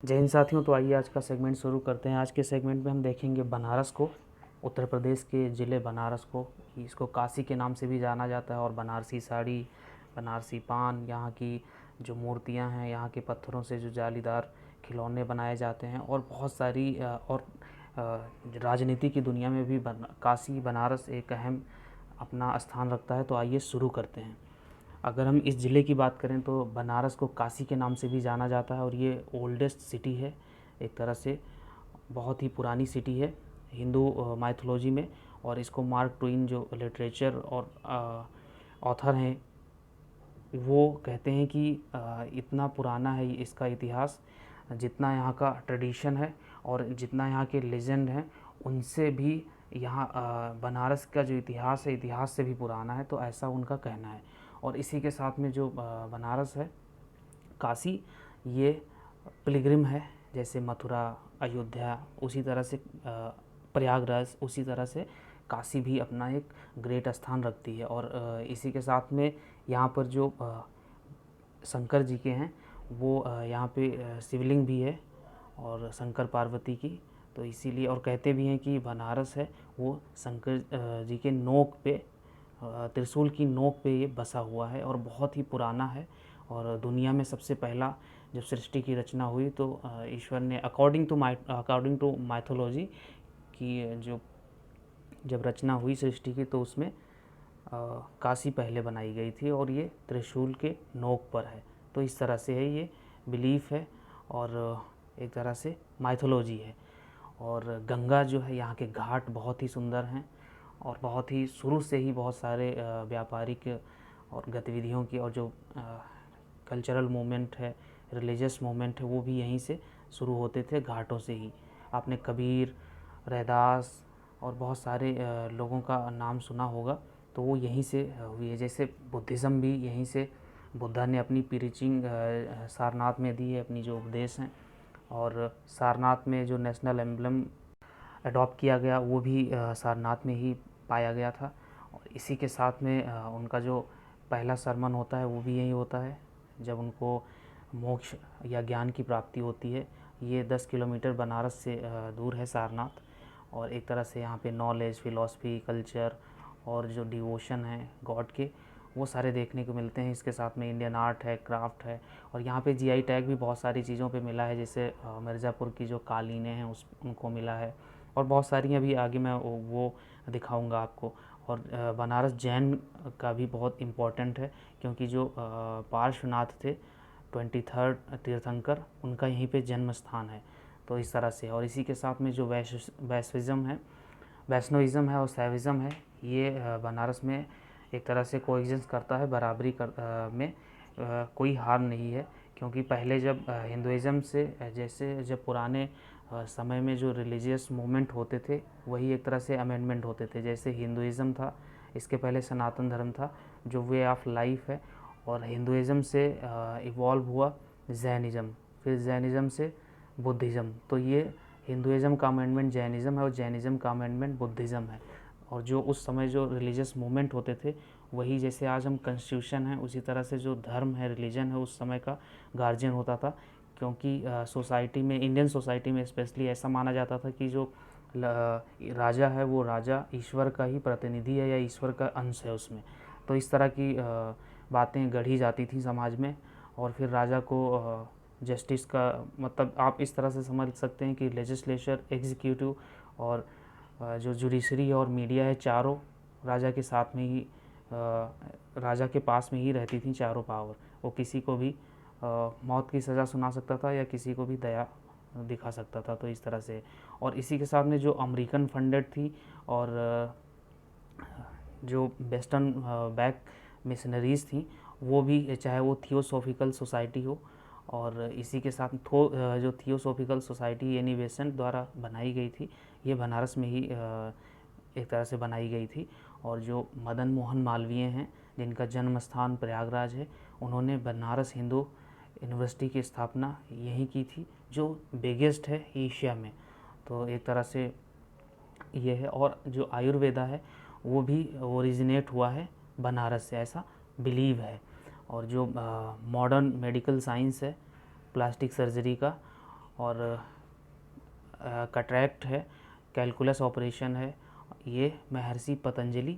जय हिंद साथियों। तो आइए आज का सेगमेंट शुरू करते हैं। आज के सेगमेंट में हम देखेंगे बनारस को, उत्तर प्रदेश के ज़िले बनारस को। इसको काशी के नाम से भी जाना जाता है और बनारसी साड़ी, बनारसी पान, यहाँ की जो मूर्तियाँ हैं, यहाँ के पत्थरों से जो जालीदार खिलौने बनाए जाते हैं और बहुत सारी और राजनीति की दुनिया में भी काशी बनारस एक अहम अपना स्थान रखता है। तो आइए शुरू करते हैं। अगर हम इस ज़िले की बात करें तो बनारस को काशी के नाम से भी जाना जाता है और ये ओल्डेस्ट सिटी है, एक तरह से बहुत ही पुरानी सिटी है हिंदू माइथोलॉजी में। और इसको मार्क ट्वेन जो लिटरेचर और ऑथर हैं वो कहते हैं कि इतना पुराना है इसका इतिहास, जितना यहाँ का ट्रेडिशन है और जितना यहाँ के लेजेंड हैं उनसे भी यहाँ बनारस का जो इतिहास है इतिहास से भी पुराना है। तो ऐसा उनका कहना है। और इसी के साथ में जो बनारस है, काशी, ये पिलग्रिम है। जैसे मथुरा, अयोध्या, उसी तरह से प्रयागराज, उसी तरह से काशी भी अपना एक ग्रेट स्थान रखती है। और इसी के साथ में यहाँ पर जो शंकर जी के हैं वो यहाँ पे शिवलिंग भी है और शंकर पार्वती की। तो इसीलिए और कहते भी हैं कि बनारस है वो शंकर जी के नोक पे, त्रिशूल की नोक पे ये बसा हुआ है और बहुत ही पुराना है। और दुनिया में सबसे पहला जब सृष्टि की रचना हुई तो ईश्वर ने अकॉर्डिंग टू माइथोलॉजी की जो जब रचना हुई सृष्टि की तो उसमें काशी पहले बनाई गई थी और ये त्रिशूल के नोक पर है। तो इस तरह से है, ये बिलीफ है और एक तरह से माइथोलॉजी है। और गंगा जो है, यहाँ के घाट बहुत ही सुंदर हैं और बहुत ही शुरू से ही बहुत सारे व्यापारिक और गतिविधियों की और जो कल्चरल मूवमेंट है, रिलीजियस मूवमेंट है, वो भी यहीं से शुरू होते थे, घाटों से ही। आपने कबीर, रैदास और बहुत सारे लोगों का नाम सुना होगा, तो वो यहीं से हुई है। जैसे बुद्धिज़्म भी यहीं से, बुद्धा ने अपनी प्रीचिंग सारनाथ में दी है, अपनी जो उपदेश हैं। और सारनाथ में जो नेशनल एम्बलम अडॉप्ट किया गया वो भी सारनाथ में ही पाया गया था। और इसी के साथ में उनका जो पहला सरमन होता है वो भी यही होता है, जब उनको मोक्ष या ज्ञान की प्राप्ति होती है। ये 10 किलोमीटर बनारस से दूर है सारनाथ। और एक तरह से यहाँ पे नॉलेज, फिलॉसफी, कल्चर और जो डिवोशन है गॉड के, वो सारे देखने को मिलते हैं। इसके साथ में इंडियन आर्ट है, क्राफ्ट है और यहाँ पे जीआई टैग भी बहुत सारी चीज़ों पे मिला है। जैसे मिर्ज़ापुर की जो कालीनें हैं उनको मिला है और बहुत सारी अभी आगे मैं वो दिखाऊंगा आपको। और बनारस जैन का भी बहुत इम्पोर्टेंट है, क्योंकि जो पार्श्वनाथ थे 23rd तीर्थंकर, उनका यहीं पे जन्म स्थान है। तो इस तरह से। और इसी के साथ में जो वैष्णविज़्म है और शैविज़्म है, ये बनारस में एक तरह से कोएग्जिस्ट करता है, बराबरी में कोई हार नहीं है। क्योंकि पहले जब हिंदुइज़्म से जैसे जब पुराने समय में जो रिलीजियस मूवमेंट होते थे वही एक तरह से अमेंडमेंट होते थे। जैसे हिंदुइज़्म था, इसके पहले सनातन धर्म था जो वे ऑफ लाइफ है, और हिंदुइज़्म से इवॉल्व हुआ जैनिज़्म, फिर जैनिज़्म से बुद्धिज़्म। तो ये हिंदुइज़्म का अमेंडमेंट जैनिज़्म है और जैनिज़्म का अमेंडमेंट बुद्धिज़्म है। और जो उस समय जो रिलीजियस मूवमेंट होते थे वही, जैसे आज हम कॉन्स्टिट्यूशन है, उसी तरह से जो धर्म है, रिलीजन है, उस समय का गार्जियन होता था। क्योंकि सोसाइटी में, इंडियन सोसाइटी में स्पेशली ऐसा माना जाता था कि जो राजा है वो राजा ईश्वर का ही प्रतिनिधि है या ईश्वर का अंश है उसमें। तो इस तरह की बातें गढ़ी जाती थी समाज में। और फिर राजा को जस्टिस का मतलब आप इस तरह से समझ सकते हैं कि लेजिस्लेचर, एग्जीक्यूटिव और जो जुडिशरी और मीडिया है, चारों राजा के साथ में ही, राजा के पास में ही रहती थी चारों पावर। वो किसी को भी मौत की सज़ा सुना सकता था या किसी को भी दया दिखा सकता था। तो इस तरह से। और इसी के साथ में जो अमेरिकन फंडेड थी और जो वेस्टर्न बैक मिशनरीज़ थी वो भी, चाहे वो थियोसॉफिकल सोसाइटी हो, और इसी के साथ जो थियोसॉफिकल सोसाइटी एनी बेसेंट द्वारा बनाई गई थी, ये बनारस में ही एक तरह से बनाई गई थी। और जो मदन मोहन मालवीय हैं, जिनका जन्म स्थान प्रयागराज है, उन्होंने बनारस हिंदू यूनिवर्सिटी की स्थापना यहीं की थी, जो बिगेस्ट है एशिया में। तो एक तरह से ये है। और जो आयुर्वेदा है वो भी ओरिजिनेट हुआ है बनारस से, ऐसा बिलीव है। और जो मॉडर्न मेडिकल साइंस है, प्लास्टिक सर्जरी का, और कट्रैक्ट है, कैलकुलस ऑपरेशन है। ये महर्षि पतंजलि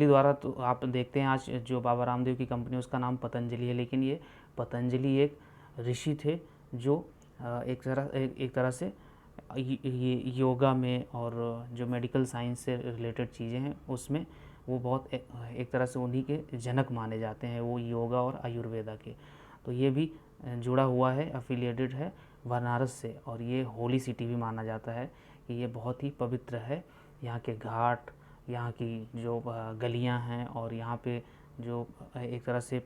द्वारा, तो आप देखते हैं आज जो बाबा रामदेव की कंपनी उसका नाम पतंजलि है, लेकिन ये पतंजलि एक ऋषि थे जो एक तरह से ये योगा में और जो मेडिकल साइंस से रिलेटेड चीज़ें हैं उसमें वो बहुत एक तरह से उन्हीं के जनक माने जाते हैं, वो योगा और आयुर्वेदा के। तो ये भी जुड़ा हुआ है, अफिलिएटेड है बनारस से। और ये होली सिटी भी माना जाता है कि ये बहुत ही पवित्र है। यहाँ के घाट, यहाँ की जो गलियाँ हैं और यहाँ पे जो एक तरह से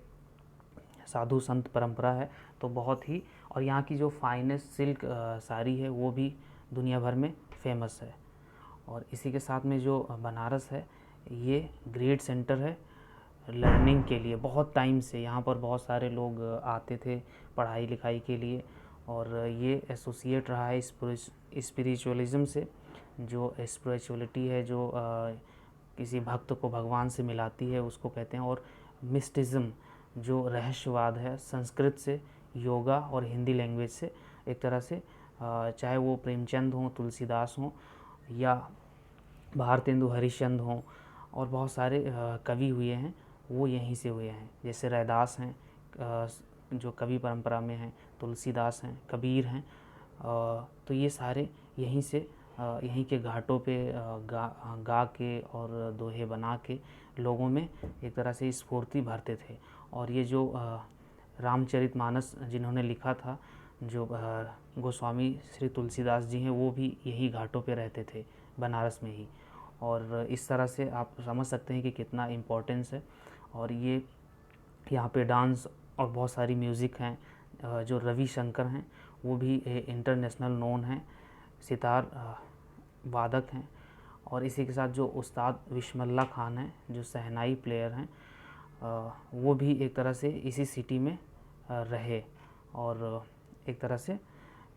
साधु संत परंपरा है, तो बहुत ही, और यहाँ की जो फाइनेस्ट सिल्क साड़ी है वो भी दुनिया भर में फेमस है। और इसी के साथ में जो बनारस है ये ग्रेट सेंटर है लर्निंग के लिए। बहुत टाइम से यहाँ पर बहुत सारे लोग आते थे पढ़ाई लिखाई के लिए, और ये एसोसिएट रहा है स्पिरिचुअलिज्म से। जो स्पिरिचुअलिटी है, जो किसी भक्त को भगवान से मिलाती है, उसको कहते हैं। और मिस्टिज़म जो रहस्यवाद है, संस्कृत से, योगा और हिंदी लैंग्वेज से, एक तरह से चाहे वो प्रेमचंद हों, तुलसीदास हों, या भारतेंदु हरिश्चंद्र हों, और बहुत सारे कवि हुए हैं वो यहीं से हुए हैं। जैसे रैदास हैं जो कवि परंपरा में हैं, तुलसीदास हैं, कबीर हैं। तो ये सारे यहीं से यहीं के घाटों पे गा के और दोहे बना के लोगों में एक तरह से स्फूर्ति भरते थे। और ये जो रामचरितमानस जिन्होंने लिखा था, जो गोस्वामी श्री तुलसीदास जी हैं, वो भी यही घाटों पे रहते थे, बनारस में ही। और इस तरह से आप समझ सकते हैं कि कितना इम्पोर्टेंस है। और ये यहाँ पे डांस और बहुत सारी म्यूज़िक हैं। जो रवि शंकर हैं वो भी इंटरनेशनल नोन हैं, सितार वादक हैं। और इसी के साथ जो उस्ताद विस्मल्ला खान हैं जो शहनाई प्लेयर हैं, वो भी एक तरह से इसी सिटी में रहे, और एक तरह से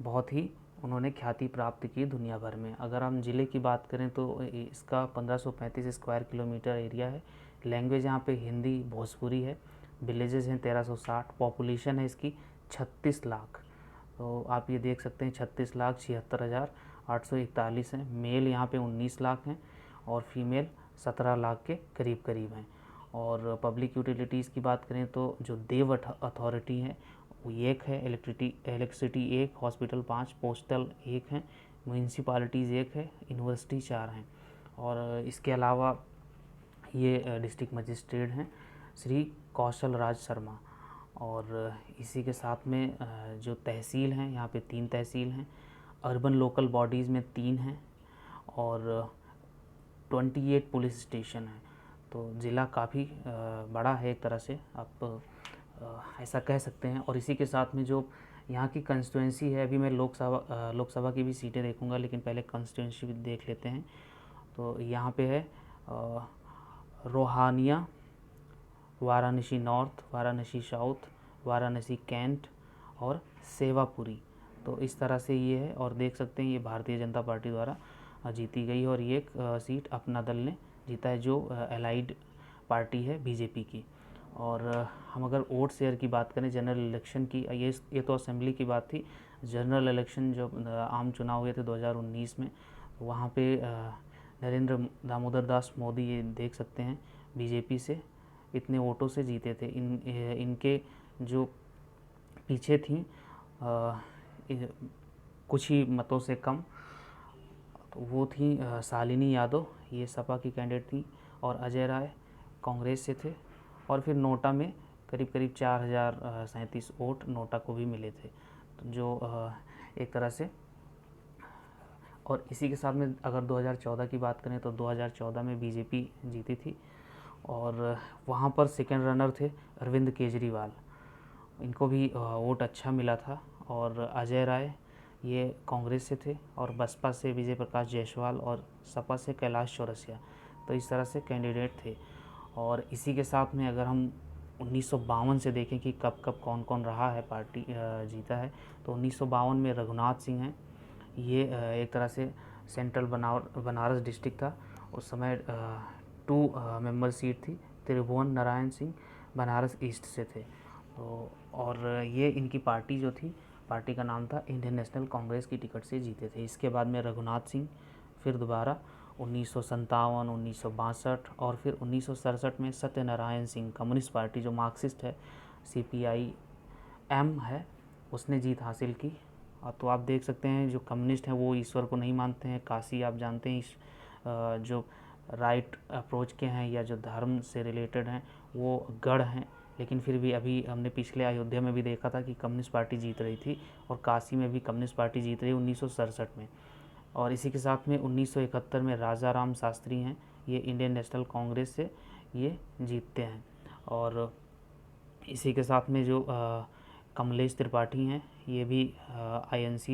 बहुत ही उन्होंने ख्याति प्राप्त की दुनिया भर में। अगर हम ज़िले की बात करें तो इसका 1535 स्क्वायर किलोमीटर एरिया है। लैंग्वेज यहाँ पे हिंदी भोजपुरी है। विलेजेस हैं 1360। पॉपुलेशन है इसकी 36 लाख। तो आप ये देख सकते हैं 36,76,841 हैं। मेल यहाँ पे 19 लाख हैं और फीमेल 17 लाख के करीब करीब हैं। और पब्लिक यूटिलिटीज़ की बात करें तो जो देव अथॉरिटी है वो एक है, इलेक्ट्रिसिटी एक, हॉस्पिटल 5, पोस्टल एक हैं, म्यूनसिपालिटीज़ एक है, यूनिवर्सिटी 4 हैं। और इसके अलावा ये डिस्ट्रिक्ट मजिस्ट्रेट हैं श्री कौशल राज शर्मा। और इसी के साथ में जो तहसील हैं, यहाँ पे 3 तहसील हैं। अर्बन लोकल बॉडीज़ में 3 हैं और 28 पुलिस स्टेशन हैं। तो ज़िला काफ़ी बड़ा है एक तरह से, आप ऐसा कह सकते हैं। और इसी के साथ में जो यहाँ की कंस्टिट्यूंसी है, अभी मैं लोकसभा की भी सीटें देखूंगा, लेकिन पहले कंस्टिट्यूंसी भी देख लेते हैं। तो यहाँ पे है Rohania, Varanasi north, Varanasi south, Varanasi cantt और सेवापुरी। तो इस तरह से ये है। और देख सकते हैं ये भारतीय जनता पार्टी द्वारा जीती गई है, और ये एक सीट अपना दल ने जीता है जो एलाइड पार्टी है बीजेपी की। और हम अगर वोट शेयर की बात करें जनरल इलेक्शन की, ये तो असेंबली की बात थी। जनरल इलेक्शन जो आम चुनाव हुए थे 2019 में, वहाँ पे नरेंद्र दामोदर दास मोदी, ये देख सकते हैं बीजेपी से इतने वोटों से जीते थे। इनके जो पीछे थी कुछ ही मतों से कम, तो वो थी शालिनी यादव, ये सपा की कैंडिडेट थी, और अजय राय कांग्रेस से थे। और फिर नोटा में करीब करीब 4037 वोट नोटा को भी मिले थे। तो जो एक तरह से, और इसी के साथ में अगर 2014 की बात करें तो 2014 में बीजेपी जीती थी, और वहाँ पर सेकेंड रनर थे अरविंद केजरीवाल, इनको भी वोट अच्छा मिला था। और अजय राय ये कांग्रेस से थे, और बसपा से विजय प्रकाश जायसवाल, और सपा से कैलाश चौरसिया। तो इस तरह से कैंडिडेट थे। और इसी के साथ में अगर हम 1952 से देखें कि कब कब कौन कौन रहा है पार्टी जीता है, तो 1952 में रघुनाथ सिंह हैं। ये एक तरह से सेंट्रल बनारस डिस्ट्रिक्ट था उस समय। 2 मेंबर सीट थी। त्रिभुवन नारायण सिंह बनारस ईस्ट से थे। तो और ये इनकी पार्टी जो थी पार्टी का नाम था इंडियन नेशनल कांग्रेस की टिकट से जीते थे। इसके बाद में रघुनाथ सिंह फिर दोबारा 1957, 1962 और फिर 1967 में सत्यनारायण सिंह, कम्युनिस्ट पार्टी जो मार्क्सिस्ट है, CPIM है, उसने जीत हासिल की। तो आप देख सकते हैं जो कम्युनिस्ट हैं वो ईश्वर को नहीं मानते हैं। काशी आप जानते हैं जो राइट अप्रोच के हैं या जो धर्म से रिलेटेड हैं वो गढ़ हैं, लेकिन फिर भी अभी हमने पिछले अयोध्या में भी देखा था कि कम्युनिस्ट पार्टी जीत रही थी और काशी में भी कम्युनिस्ट पार्टी जीत रही 1967 में। और इसी के साथ में 1971 में राजा राम शास्त्री हैं, ये इंडियन नेशनल कांग्रेस से ये जीतते हैं। और इसी के साथ में जो कमलेश त्रिपाठी हैं, ये भी INC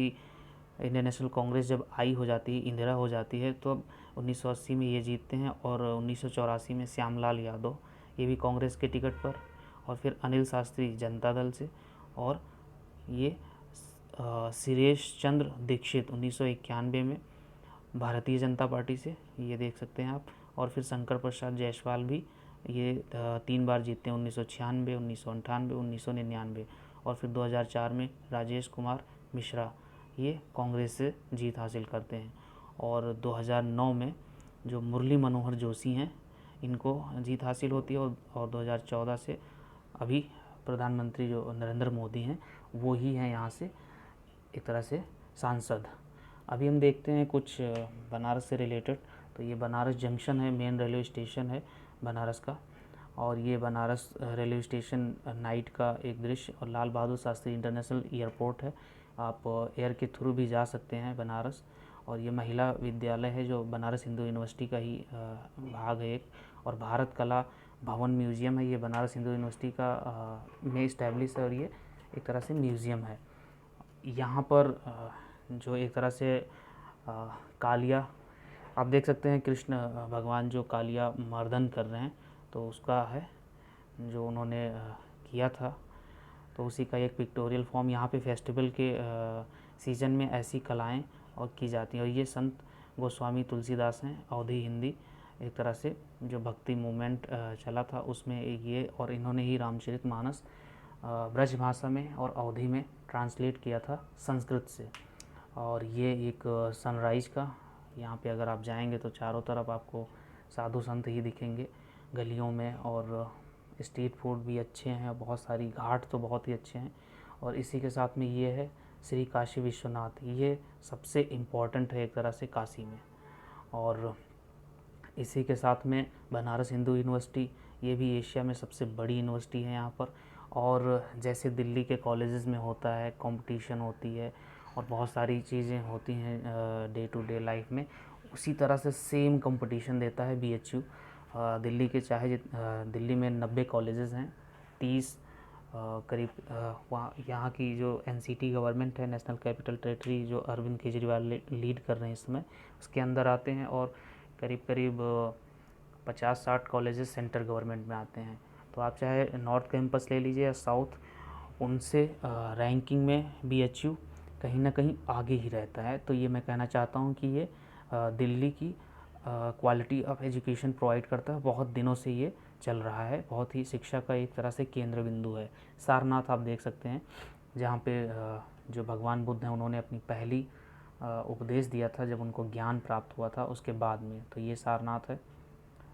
इंडियन नेशनल कांग्रेस जब आई हो जाती है, इंदिरा हो जाती है, तो अब 1980 में ये जीतते हैं। और 1984 में श्यामलाल यादव, ये भी कांग्रेस के टिकट पर। और फिर अनिल शास्त्री जनता दल से, और ये सुरेश चंद्र दीक्षित 1991 में भारतीय जनता पार्टी से, ये देख सकते हैं आप। और फिर शंकर प्रसाद जायसवाल भी ये 3 बार जीतते हैं, 1996, 1998, 1999। और फिर 2004 में राजेश कुमार मिश्रा ये कांग्रेस से जीत हासिल करते हैं। और 2009 में जो मुरली मनोहर जोशी हैं, इनको जीत हासिल होती है। और 2014 से अभी प्रधानमंत्री जो नरेंद्र मोदी हैं वो ही हैं यहाँ से एक तरह से सांसद। अभी हम देखते हैं कुछ बनारस से रिलेटेड। तो ये बनारस जंक्शन है, मेन रेलवे स्टेशन है बनारस का। और ये बनारस रेलवे स्टेशन नाइट का एक दृश्य, और लाल बहादुर शास्त्री इंटरनेशनल एयरपोर्ट है, आप एयर के थ्रू भी जा सकते हैं बनारस। और ये महिला विद्यालय है जो बनारस हिंदू यूनिवर्सिटी का ही भाग है एक। और भारत कला भवन म्यूज़ियम है, ये बनारस हिंदू यूनिवर्सिटी का में इस्टेब्लिश है, और ये एक तरह से म्यूज़ियम है। यहाँ पर जो एक तरह से कालिया आप देख सकते हैं, कृष्ण भगवान जो कालिया मर्दन कर रहे हैं, तो उसका है जो उन्होंने किया था, तो उसी का एक पिक्टोरियल फॉर्म यहाँ पे फेस्टिवल के सीज़न में ऐसी कलाएं और की जाती हैं। और ये संत गोस्वामी तुलसीदास हैं, अवधी हिंदी एक तरह से जो भक्ति मूवमेंट चला था उसमें ये, और इन्होंने ही रामचरितमानस ब्रज भाषा में और अवधी में ट्रांसलेट किया था संस्कृत से। और ये एक सनराइज़ का, यहाँ पे अगर आप जाएंगे तो चारों तरफ आपको साधु संत ही दिखेंगे गलियों में, और स्ट्रीट फूड भी अच्छे हैं, बहुत सारी घाट तो बहुत ही अच्छे हैं। और इसी के साथ में ये है श्री काशी विश्वनाथ, ये सबसे इम्पॉर्टेंट है एक तरह से काशी में। और इसी के साथ में बनारस हिंदू यूनिवर्सिटी, ये भी एशिया में सबसे बड़ी यूनिवर्सिटी है यहाँ पर। और जैसे दिल्ली के कॉलेजेस में होता है, कंपटीशन होती है और बहुत सारी चीज़ें होती हैं डे टू डे लाइफ में, उसी तरह से सेम कंपटीशन देता है BHU दिल्ली के। चाहे दिल्ली में 90 कॉलेजेस हैं, 30 करीब वहाँ यहाँ की जो NCT गवर्नमेंट है, नेशनल कैपिटल टेरिटरी, जो अरविंद केजरीवाल लीड कर रहे हैं इस समय, उसके अंदर आते हैं। और करीब करीब 50-60 कॉलेजेस सेंट्रल गवर्नमेंट में आते हैं। तो आप चाहे नॉर्थ कैंपस ले लीजिए या साउथ, उनसे रैंकिंग में BHU कहीं ना कहीं आगे ही रहता है। तो ये मैं कहना चाहता हूँ कि ये दिल्ली की क्वालिटी ऑफ एजुकेशन प्रोवाइड करता है, बहुत दिनों से ये चल रहा है, बहुत ही शिक्षा का एक तरह से केंद्र बिंदु है। सारनाथ आप देख सकते हैं, जहाँ पे जो भगवान बुद्ध हैं उन्होंने अपनी पहली उपदेश दिया था जब उनको ज्ञान प्राप्त हुआ था उसके बाद में, तो ये सारनाथ है।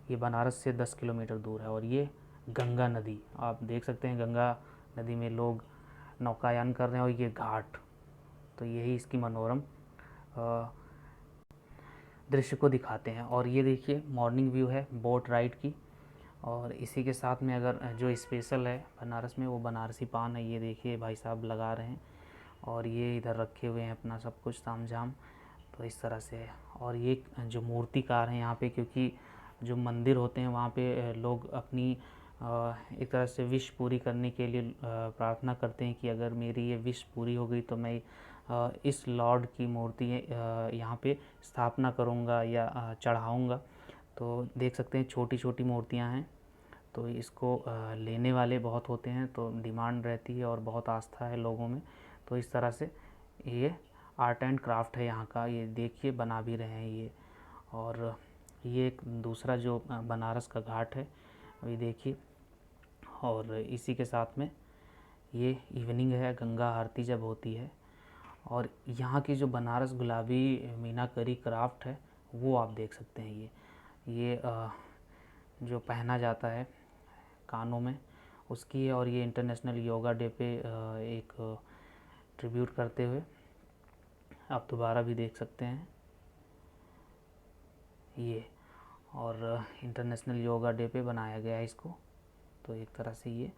ये बनारस से 10 किलोमीटर दूर है। और ये गंगा नदी आप देख सकते हैं, गंगा नदी में लोग नौकायान कर रहे हैं, और ये घाट, तो यही इसकी मनोरम दृश्य को दिखाते हैं। और ये देखिए मॉर्निंग व्यू है बोट राइड की। और इसी के साथ में अगर जो स्पेशल है बनारस में वो बनारसी पान है, ये देखिए भाई साहब लगा रहे हैं, और ये इधर रखे हुए हैं अपना सब कुछ ताम झाम, तो इस तरह से है। और ये जो मूर्तिकार हैं यहाँ पे, क्योंकि जो मंदिर होते हैं वहाँ पे लोग अपनी एक तरह से विश पूरी करने के लिए प्रार्थना करते हैं कि अगर मेरी ये विश पूरी हो गई तो मैं इस लॉर्ड की मूर्ति यहाँ पे स्थापना करूँगा या चढ़ाऊँगा। तो देख सकते हैं छोटी छोटी मूर्तियाँ हैं, तो इसको लेने वाले बहुत होते हैं, तो डिमांड रहती है और बहुत आस्था है लोगों में। तो इस तरह से ये आर्ट एंड क्राफ्ट है यहाँ का, ये देखिए बना भी रहे हैं ये। और ये एक दूसरा जो बनारस का घाट है, ये देखिए। और इसी के साथ में ये इवनिंग है, गंगा आरती जब होती है। और यहाँ की जो बनारस गुलाबी मीनाकरी क्राफ्ट है वो आप देख सकते हैं। ये जो पहना जाता है कानों में उसकी है। और ये इंटरनेशनल योगा डे पे एक ट्रिब्यूट करते हुए आप दोबारा भी देख सकते हैं ये। और इंटरनेशनल योगा डे पे बनाया गया है इसको, तो एक तरह से ये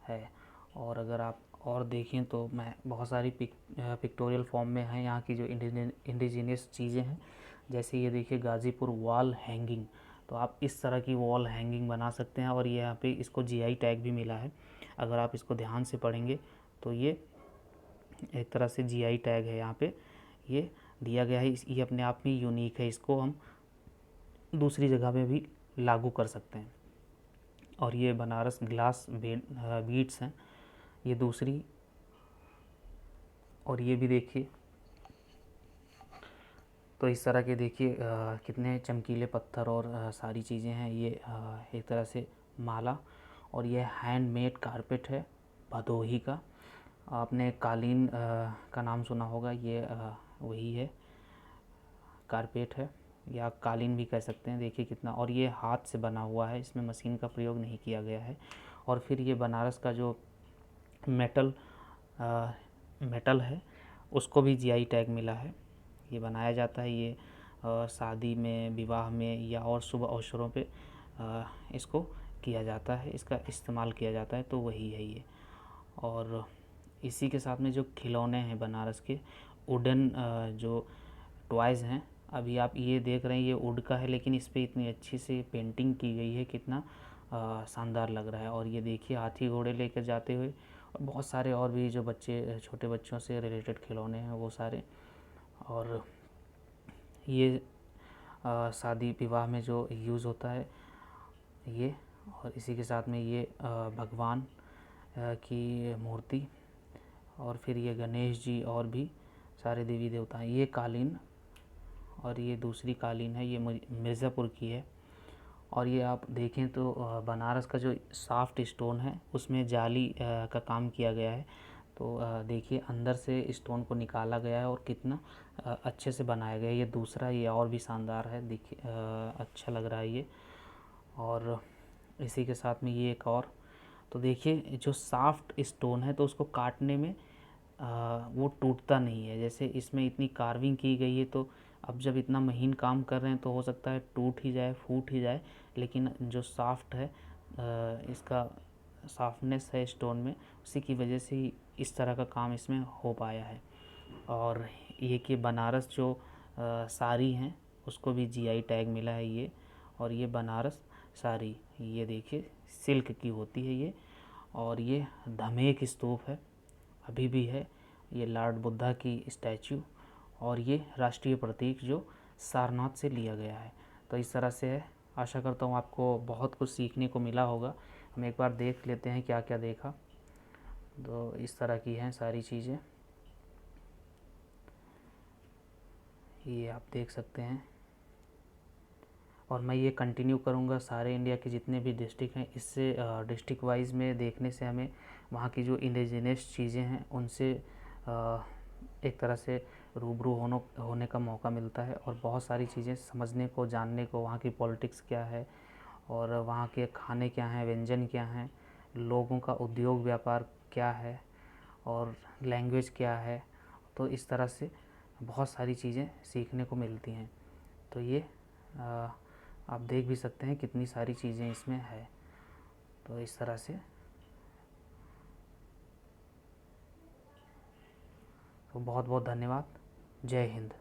है। और अगर आप और देखें तो मैं बहुत सारी पिक्टोरियल फॉर्म में हैं यहाँ की जो इंडिजीनियस चीज़ें हैं। जैसे ये देखिए गाज़ीपुर वॉल हैंगिंग, तो आप इस तरह की वॉल हैंगिंग बना सकते हैं। और ये यहाँ पे इसको जीआई टैग भी मिला है। अगर आप इसको ध्यान से पढ़ेंगे तो ये एक तरह से जीआई टैग है यहाँ पे ये दिया गया है। ये अपने आप में यूनिक है, इसको हम दूसरी जगह में भी लागू कर सकते हैं। और ये बनारस ग्लास बीड्स हैं, ये दूसरी। और ये भी देखिए, तो इस तरह के देखिए कितने चमकीले पत्थर और सारी चीज़ें हैं। ये एक तरह से माला। और ये हैंडमेड कारपेट है भदोही का। आपने कालीन का नाम सुना होगा, ये वही है, कारपेट है या कालीन भी कह सकते हैं। देखिए कितना, और ये हाथ से बना हुआ है, इसमें मशीन का प्रयोग नहीं किया गया है। और फिर ये बनारस का जो मेटल है उसको भी जीआई टैग मिला है। ये बनाया जाता है, ये शादी में, विवाह में या और शुभ अवसरों पे इसको किया जाता है, इसका इस्तेमाल किया जाता है, तो वही है ये। और इसी के साथ में जो खिलौने हैं बनारस के, वुडन जो टॉयज़ हैं, अभी आप ये देख रहे हैं ये वुड का है, लेकिन इस पर इतनी अच्छी से पेंटिंग की गई है, कितना शानदार लग रहा है। और ये देखिए हाथी घोड़े लेकर जाते हुए, और बहुत सारे और भी जो बच्चे, छोटे बच्चों से रिलेटेड खिलौने हैं वो सारे। और ये शादी विवाह में जो यूज़ होता है ये। और इसी के साथ में ये भगवान की मूर्ति, और फिर ये गणेश जी और भी सारे देवी देवता हैं। ये कालीन, और ये दूसरी कालीन है, ये मिर्ज़ापुर की है। और ये आप देखें तो बनारस का जो सॉफ्ट स्टोन है उसमें जाली का काम किया गया है। तो देखिए अंदर से स्टोन को निकाला गया है और कितना अच्छे से बनाया गया है। ये दूसरा, ये और भी शानदार है, देखिए अच्छा लग रहा है ये। और इसी के साथ में ये एक और, तो देखिए जो सॉफ्ट स्टोन है तो उसको काटने में वो टूटता नहीं है। जैसे इसमें इतनी कार्विंग की गई है, तो अब जब इतना महीन काम कर रहे हैं तो हो सकता है टूट ही जाए, फूट ही जाए, लेकिन जो सॉफ्ट है इसका सॉफ्टनेस है स्टोन में, उसी की वजह से ही इस तरह का काम इसमें हो पाया है। और ये कि बनारस जो साड़ी हैं उसको भी जीआई टैग मिला है ये। और ये बनारस साड़ी, ये देखिए सिल्क की होती है ये। और ये धमेक स्तूप है, अभी भी है, ये लॉर्ड बुद्धा की स्टैचू। और ये राष्ट्रीय प्रतीक जो सारनाथ से लिया गया है। तो इस तरह से है। आशा करता हूँ आपको बहुत कुछ सीखने को मिला होगा। हम एक बार देख लेते हैं क्या क्या देखा। तो इस तरह की हैं सारी चीज़ें, ये आप देख सकते हैं। और मैं ये कंटिन्यू करूँगा सारे इंडिया के जितने भी डिस्ट्रिक्ट हैं, इससे डिस्ट्रिक्ट वाइज में देखने से हमें वहाँ की जो इंडिजिनस चीज़ें हैं उनसे एक तरह से रूबरू होने का मौका मिलता है। और बहुत सारी चीज़ें समझने को, जानने को, वहाँ की पॉलिटिक्स क्या है और वहाँ के खाने क्या हैं, व्यंजन क्या हैं, लोगों का उद्योग व्यापार क्या है और लैंग्वेज क्या है। तो इस तरह से बहुत सारी चीज़ें सीखने को मिलती हैं। तो ये आप देख भी सकते हैं कितनी सारी चीज़ें इसमें है। तो इस तरह से, तो बहुत बहुत धन्यवाद। जय हिंद।